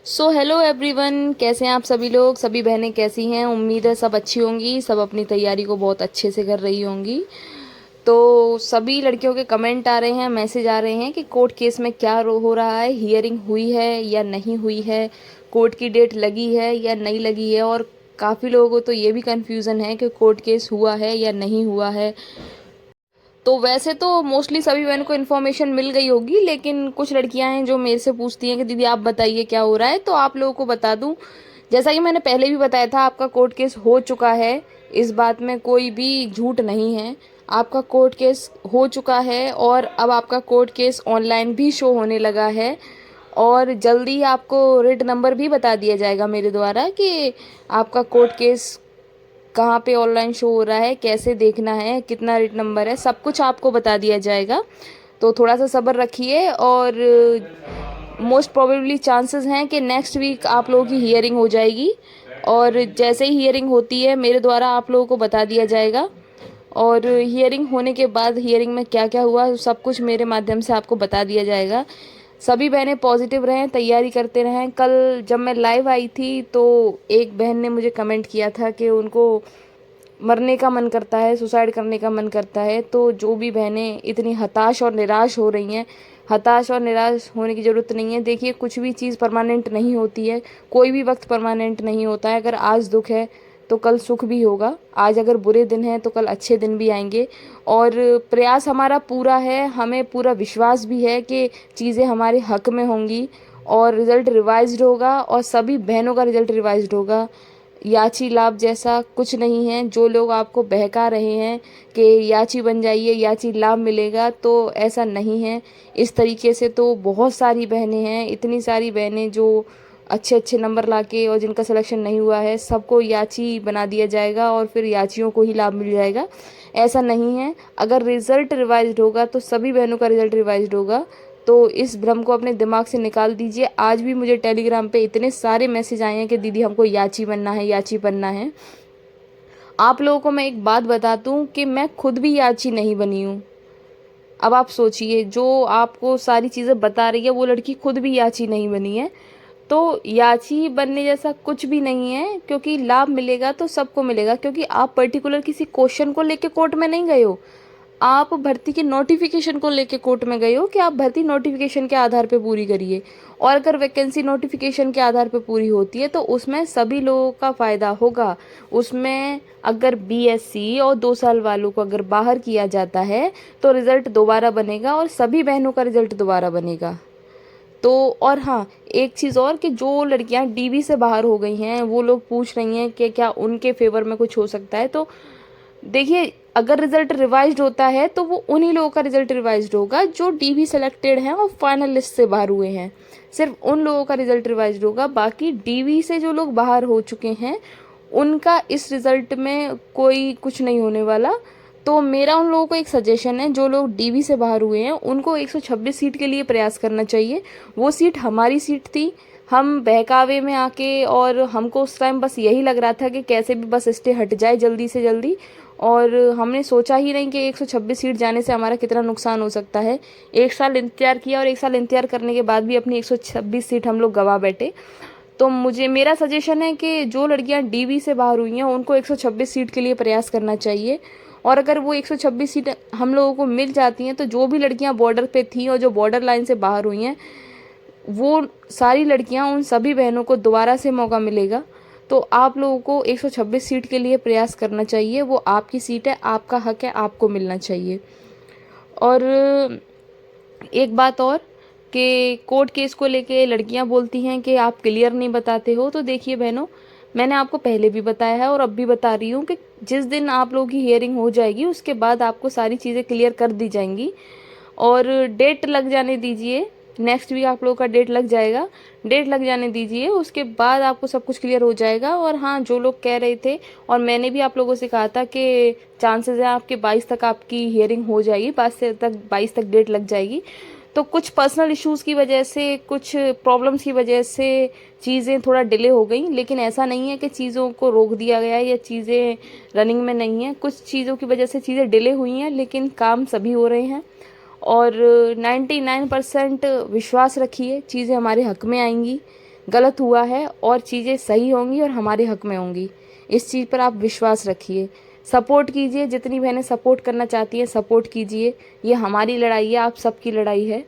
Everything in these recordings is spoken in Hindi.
हेलो एवरीवन, कैसे हैं आप सभी लोग। सभी बहनें कैसी हैं। उम्मीद है सब अच्छी होंगी, सब अपनी तैयारी को बहुत अच्छे से कर रही होंगी। तो सभी लड़कियों के कमेंट आ रहे हैं, मैसेज आ रहे हैं कि कोर्ट केस में क्या हो रहा है, हियरिंग हुई है या नहीं हुई है, कोर्ट की डेट लगी है या नहीं लगी है। और काफ़ी लोगों को तो ये भी कन्फ्यूज़न है कि कोर्ट केस हुआ है या नहीं हुआ है। तो वैसे तो मोस्टली सभी बहनों को इन्फॉर्मेशन मिल गई होगी, लेकिन कुछ लड़कियां हैं जो मेरे से पूछती हैं कि दीदी आप बताइए क्या हो रहा है। तो आप लोगों को बता दूं, जैसा कि मैंने पहले भी बताया था, आपका कोर्ट केस हो चुका है। इस बात में कोई भी झूठ नहीं है। आपका कोर्ट केस हो चुका है और अब आपका कोर्ट केस ऑनलाइन भी शो होने लगा है। और जल्दी आपको रिट नंबर भी बता दिया जाएगा मेरे द्वारा कि आपका कोर्ट केस कहाँ पे ऑनलाइन शो हो रहा है, कैसे देखना है, कितना रेट नंबर है, सब कुछ आपको बता दिया जाएगा। तो थोड़ा सा सब्र रखिए। और मोस्ट प्रोबेबली चांसेस हैं कि नेक्स्ट वीक आप लोगों की हियरिंग हो जाएगी। और जैसे ही हियरिंग होती है मेरे द्वारा आप लोगों को बता दिया जाएगा। और हियरिंग होने के बाद हियरिंग में क्या क्या हुआ सब कुछ मेरे माध्यम से आपको बता दिया जाएगा। सभी बहनें पॉजिटिव रहें, तैयारी करते रहें। कल जब मैं लाइव आई थी तो एक बहन ने मुझे कमेंट किया था कि उनको मरने का मन करता है, सुसाइड करने का मन करता है। तो जो भी बहनें इतनी हताश और निराश हो रही हैं, हताश और निराश होने की ज़रूरत नहीं है। देखिए, कुछ भी चीज़ परमानेंट नहीं होती है, कोई भी वक्त परमानेंट नहीं होता है। अगर आज दुख है तो कल सुख भी होगा, आज अगर बुरे दिन हैं तो कल अच्छे दिन भी आएंगे। और प्रयास हमारा पूरा है, हमें पूरा विश्वास भी है कि चीज़ें हमारे हक में होंगी और रिज़ल्ट रिवाइज्ड होगा और सभी बहनों का रिज़ल्ट रिवाइज्ड होगा। याची लाभ जैसा कुछ नहीं है। जो लोग आपको बहका रहे हैं कि याची बन जाइए, याची लाभ मिलेगा, तो ऐसा नहीं है। इस तरीके से तो बहुत सारी बहनें हैं, इतनी सारी बहनें जो अच्छे अच्छे नंबर लाके और जिनका सिलेक्शन नहीं हुआ है, सबको याची बना दिया जाएगा और फिर याचियों को ही लाभ मिल जाएगा। ऐसा नहीं है। अगर रिज़ल्ट रिवाइज्ड होगा तो सभी बहनों का रिज़ल्ट रिवाइज्ड होगा। तो इस भ्रम को अपने दिमाग से निकाल दीजिए। आज भी मुझे टेलीग्राम पे इतने सारे मैसेज आए हैं कि दीदी हमको याची बनना है, याची बनना है। आप लोगों को मैं एक बात बता दूं कि मैं खुद भी याची नहीं बनी हूँ। अब आप सोचिए, जो आपको सारी चीज़ें बता रही है वो लड़की खुद भी याची नहीं बनी है। तो याची बनने जैसा कुछ भी नहीं है, क्योंकि लाभ मिलेगा तो सबको मिलेगा। क्योंकि आप पर्टिकुलर किसी क्वेश्चन को लेके कोर्ट में नहीं गए हो, आप भर्ती के नोटिफिकेशन को लेके कोर्ट में गए हो कि आप भर्ती नोटिफिकेशन के आधार पे पूरी करिए। और अगर वैकेंसी नोटिफिकेशन के आधार पे पूरी होती है तो उसमें सभी लोगों का फ़ायदा होगा। उसमें अगर बीएससी और 2 साल वालों को अगर बाहर किया जाता है तो रिज़ल्ट दोबारा बनेगा और सभी बहनों का रिज़ल्ट दोबारा बनेगा। तो और हाँ, एक चीज़ और कि जो लड़कियां डीवी से बाहर हो गई हैं वो लोग पूछ रही हैं कि क्या उनके फेवर में कुछ हो सकता है। तो देखिए, अगर रिजल्ट रिवाइज्ड होता है तो वो उन्हीं लोगों का रिजल्ट रिवाइज्ड होगा जो डीवी सेलेक्टेड हैं और फाइनल लिस्ट से बाहर हुए हैं। सिर्फ उन लोगों का रिजल्ट रिवाइज्ड होगा। बाकी डीवी से जो लोग बाहर हो चुके हैं उनका इस रिजल्ट में कोई कुछ नहीं होने वाला। तो मेरा उन लोगों को एक सजेशन है, जो लोग डीवी से बाहर हुए हैं उनको 126 सीट के लिए प्रयास करना चाहिए। वो सीट हमारी सीट थी। हम बहकावे में आके, और हमको उस टाइम बस यही लग रहा था कि कैसे भी बस स्टे हट जाए जल्दी से जल्दी। और हमने सोचा ही नहीं कि 126 सीट जाने से हमारा कितना नुकसान हो सकता है। एक साल इंतजार किया और एक साल इंतजार करने के बाद भी अपनी 126 सीट हम लोग गवा बैठे। तो मुझे मेरा सजेशन है कि जो लड़कियां डीवी से बाहर हुई हैं उनको 126 सीट के लिए प्रयास करना चाहिए। और अगर वो 126 सीट हम लोगों को मिल जाती हैं तो जो भी लड़कियां बॉर्डर पे थी और जो बॉर्डर लाइन से बाहर हुई हैं वो सारी लड़कियां, उन सभी बहनों को दोबारा से मौका मिलेगा। तो आप लोगों को 126 सीट के लिए प्रयास करना चाहिए। वो आपकी सीट है, आपका हक है, आपको मिलना चाहिए। और एक बात और कि कोर्ट केस को लेके लड़कियां बोलती हैं कि आप क्लियर नहीं बताते हो। तो देखिए बहनों, मैंने आपको पहले भी बताया है और अब भी बता रही हूँ कि जिस दिन आप लोगों की हियरिंग हो जाएगी उसके बाद आपको सारी चीज़ें क्लियर कर दी जाएंगी। और डेट लग जाने दीजिए, नेक्स्ट वीक आप लोगों का डेट लग जाएगा। डेट लग जाने दीजिए, उसके बाद आपको सब कुछ क्लियर हो जाएगा। और हाँ, जो लोग कह रहे थे और मैंने भी आप लोगों से कहा था कि चांसेस है आपके 22 तक आपकी हियरिंग हो जाएगी, 22 तक डेट लग जाएगी। तो कुछ पर्सनल इश्यूज़ की वजह से, कुछ प्रॉब्लम्स की वजह से चीज़ें थोड़ा डिले हो गई। लेकिन ऐसा नहीं है कि चीज़ों को रोक दिया गया है या चीज़ें रनिंग में नहीं है। कुछ चीज़ों की वजह से चीज़ें डिले हुई हैं, लेकिन काम सभी हो रहे हैं। और 99% विश्वास रखिए, चीज़ें हमारे हक में आएंगी। गलत हुआ है और चीज़ें सही होंगी और हमारे हक में होंगी। इस चीज़ पर आप विश्वास रखिए, सपोर्ट कीजिए, जितनी बहनें सपोर्ट करना चाहती हैं सपोर्ट कीजिए। ये हमारी लड़ाई है, आप सबकी लड़ाई है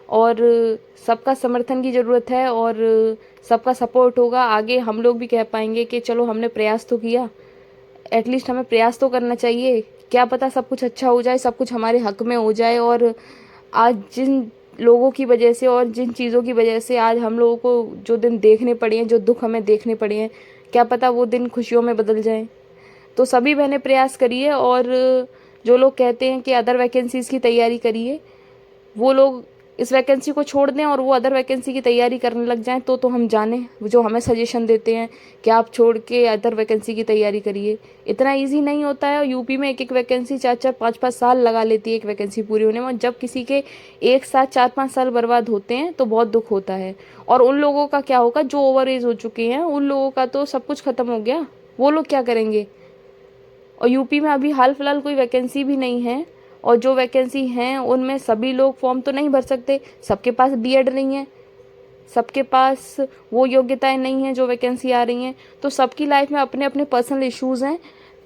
और सबका समर्थन की ज़रूरत है और सबका सपोर्ट होगा। आगे हम लोग भी कह पाएंगे कि चलो हमने प्रयास तो किया, एटलीस्ट हमें प्रयास तो करना चाहिए। क्या पता सब कुछ अच्छा हो जाए, सब कुछ हमारे हक में हो जाए और आज जिन लोगों की वजह से और जिन चीज़ों की वजह से आज हम लोगों को जो दिन देखने पड़े हैं, जो दुख हमें देखने पड़े हैं, क्या पता वो दिन खुशियों में बदल जाएं। तो सभी बहनें प्रयास करिए और जो लोग कहते हैं कि अदर वैकेंसीज़ की तैयारी करिए, वो लोग इस वैकेंसी को छोड़ दें और वो अदर वैकेंसी की तैयारी करने लग जाएं तो हम जानें, जो हमें सजेशन देते हैं कि आप छोड़ के अदर वैकेंसी की तैयारी करिए। इतना इजी नहीं होता है और यूपी में एक एक वैकेंसी 4-4 5-5 साल लगा लेती है एक वैकेंसी पूरी होने में। और जब किसी के एक साथ 4-5 साल बर्बाद होते हैं तो बहुत दुख होता है। और उन लोगों का क्या होगा जो ओवर एज हो चुके हैं, उन लोगों का तो सब कुछ खत्म हो गया, वो लोग क्या करेंगे। और यूपी में अभी हाल फिलहाल कोई वैकेंसी भी नहीं है और जो वैकेंसी हैं उनमें सभी लोग फॉर्म तो नहीं भर सकते, सबके पास बीएड नहीं है, सबके पास वो योग्यताएं नहीं हैं जो वैकेंसी आ रही हैं। तो सबकी लाइफ में अपने अपने पर्सनल इश्यूज़ हैं।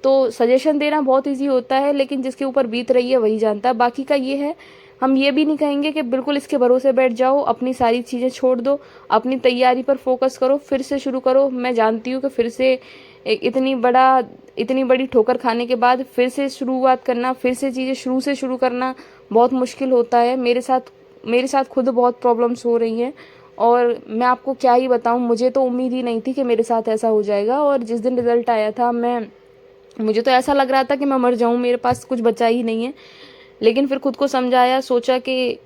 तो सजेशन देना बहुत इजी होता है लेकिन जिसके ऊपर बीत रही है वही जानता है। बाकी का ये है, हम ये भी नहीं कहेंगे कि बिल्कुल इसके भरोसे बैठ जाओ, अपनी सारी चीज़ें छोड़ दो, अपनी तैयारी पर फोकस करो, फिर से शुरू करो। मैं जानती हूँ कि फिर से इतनी बड़ी ठोकर खाने के बाद फिर से शुरुआत करना, फिर से चीज़ें शुरू से शुरू करना बहुत मुश्किल होता है। मेरे साथ खुद बहुत प्रॉब्लम्स हो रही हैं और मैं आपको क्या ही बताऊं, मुझे तो उम्मीद ही नहीं थी कि मेरे साथ ऐसा हो जाएगा। और जिस दिन रिज़ल्ट आया था मुझे तो ऐसा लग रहा था कि मैं मर जाऊं, मेरे पास कुछ बचा ही नहीं है। लेकिन फिर खुद को समझाया, सोचा कि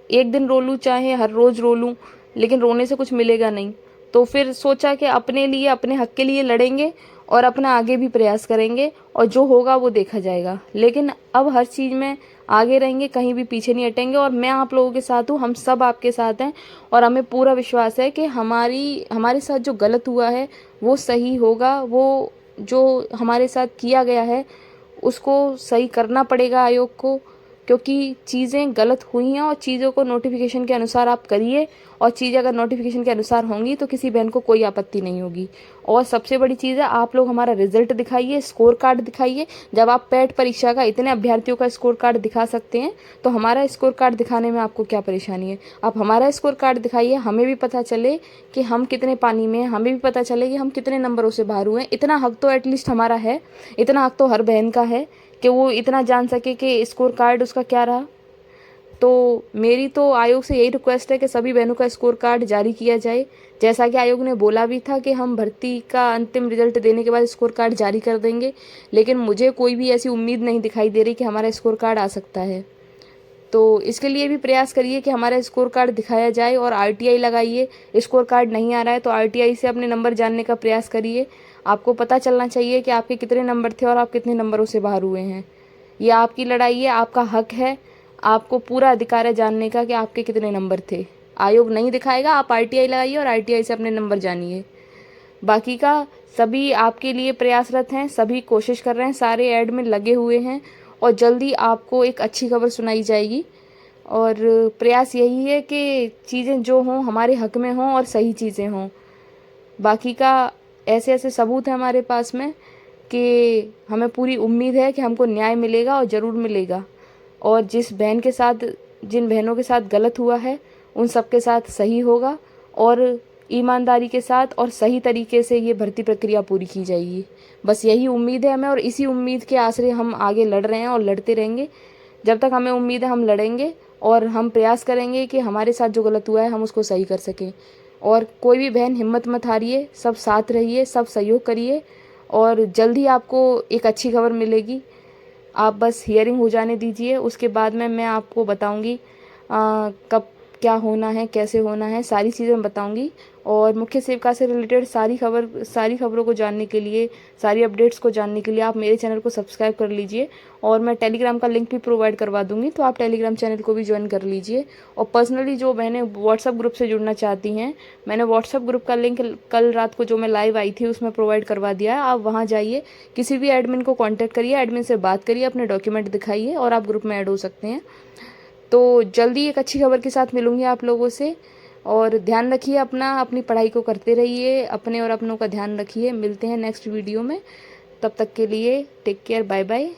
एक दिन रो लूँ चाहे हर रोज़ रो लूँ, लेकिन रोने से कुछ मिलेगा नहीं। तो फिर सोचा कि अपने लिए, अपने हक के लिए लड़ेंगे और अपना आगे भी प्रयास करेंगे और जो होगा वो देखा जाएगा। लेकिन अब हर चीज़ में आगे रहेंगे, कहीं भी पीछे नहीं हटेंगे और मैं आप लोगों के साथ हूँ, हम सब आपके साथ हैं और हमें पूरा विश्वास है कि हमारे साथ जो गलत हुआ है वो सही होगा। वो जो हमारे साथ किया गया है उसको सही करना पड़ेगा आयोग को, क्योंकि चीज़ें गलत हुई हैं और चीज़ों को नोटिफिकेशन के अनुसार आप करिए और चीज़ें अगर नोटिफिकेशन के अनुसार होंगी तो किसी बहन को कोई आपत्ति नहीं होगी। और सबसे बड़ी चीज़ है, आप लोग हमारा रिजल्ट दिखाइए, स्कोर कार्ड दिखाइए। जब आप पैट परीक्षा का इतने अभ्यर्थियों का स्कोर कार्ड दिखा सकते हैं तो हमारा स्कोर कार्ड दिखाने में आपको क्या परेशानी है। आप हमारा स्कोर कार्ड दिखाइए, हमें भी पता चले कि हम कितने पानी में हैं, हमें भी पता चले कि हम कितने नंबरों से बाहर हुए हैं। इतना हक तो एटलीस्ट हमारा है, इतना हक तो हर बहन का है कि वो इतना जान सके कि स्कोर कार्ड उसका क्या रहा। तो मेरी तो आयोग से यही रिक्वेस्ट है कि सभी बहनों का स्कोर कार्ड जारी किया जाए। जैसा कि आयोग ने बोला भी था कि हम भर्ती का अंतिम रिजल्ट देने के बाद स्कोर कार्ड जारी कर देंगे, लेकिन मुझे कोई भी ऐसी उम्मीद नहीं दिखाई दे रही कि हमारा स्कोर कार्ड आ सकता है। तो इसके लिए भी प्रयास करिए कि हमारा स्कोर कार्ड दिखाया जाए और आरटीआई लगाइए। स्कोर कार्ड नहीं आ रहा है तो आरटीआई से अपने नंबर जानने का प्रयास करिए। आपको पता चलना चाहिए कि आपके कितने नंबर थे और आप कितने नंबरों से बाहर हुए हैं। ये आपकी लड़ाई है, आपका हक है, आपको पूरा अधिकार है जानने का कि आपके कितने नंबर थे। आयोग नहीं दिखाएगा, आप आरटीआई लगाइए और आरटीआई से अपने नंबर जानिए। बाकी का सभी आपके लिए प्रयासरत हैं, सभी कोशिश कर रहे हैं, सारे एडमिन लगे हुए हैं और जल्दी आपको एक अच्छी खबर सुनाई जाएगी। और प्रयास यही है कि चीज़ें जो हों हमारे हक में हों और सही चीज़ें हों। बाकी का ऐसे ऐसे सबूत हैं हमारे पास में कि हमें पूरी उम्मीद है कि हमको न्याय मिलेगा और ज़रूर मिलेगा। और जिन बहनों के साथ गलत हुआ है उन सब के साथ सही होगा और ईमानदारी के साथ और सही तरीके से ये भर्ती प्रक्रिया पूरी की जाएगी। बस यही उम्मीद है हमें और इसी उम्मीद के आसरे हम आगे लड़ रहे हैं और लड़ते रहेंगे। जब तक हमें उम्मीद है हम लड़ेंगे और हम प्रयास करेंगे कि हमारे साथ जो गलत हुआ है हम उसको सही कर सकें। और कोई भी बहन हिम्मत मत हारिए, सब साथ रहिए, सब सहयोग करिए और जल्द ही आपको एक अच्छी खबर मिलेगी। आप बस हियरिंग हो जाने दीजिए, उसके बाद में मैं आपको बताऊंगी कब क्या होना है, कैसे होना है, सारी चीज़ें मैं बताऊंगी। और मुख्य सेविका से रिलेटेड सारी खबरों को जानने के लिए, सारी अपडेट्स को जानने के लिए आप मेरे चैनल को सब्सक्राइब कर लीजिए और मैं टेलीग्राम का लिंक भी प्रोवाइड करवा दूंगी, तो आप टेलीग्राम चैनल को भी ज्वाइन कर लीजिए। और पर्सनली जो बहनें व्हाट्सअप ग्रुप से जुड़ना चाहती हैं, मैंने व्हाट्सअप ग्रुप का लिंक कल रात को जो मैं लाइव आई थी उसमें प्रोवाइड करवा दिया है। आप वहाँ जाइए, किसी भी एडमिन को कॉन्टैक्ट करिए, एडमिन से बात करिए, अपने डॉक्यूमेंट दिखाइए और आप ग्रुप में ऐड हो सकते हैं। तो जल्दी एक अच्छी खबर के साथ मिलूंगी आप लोगों से और ध्यान रखिए अपना, अपनी पढ़ाई को करते रहिए, अपने और अपनों का ध्यान रखिए। मिलते हैं नेक्स्ट वीडियो में, तब तक के लिए टेक केयर, बाय बाय।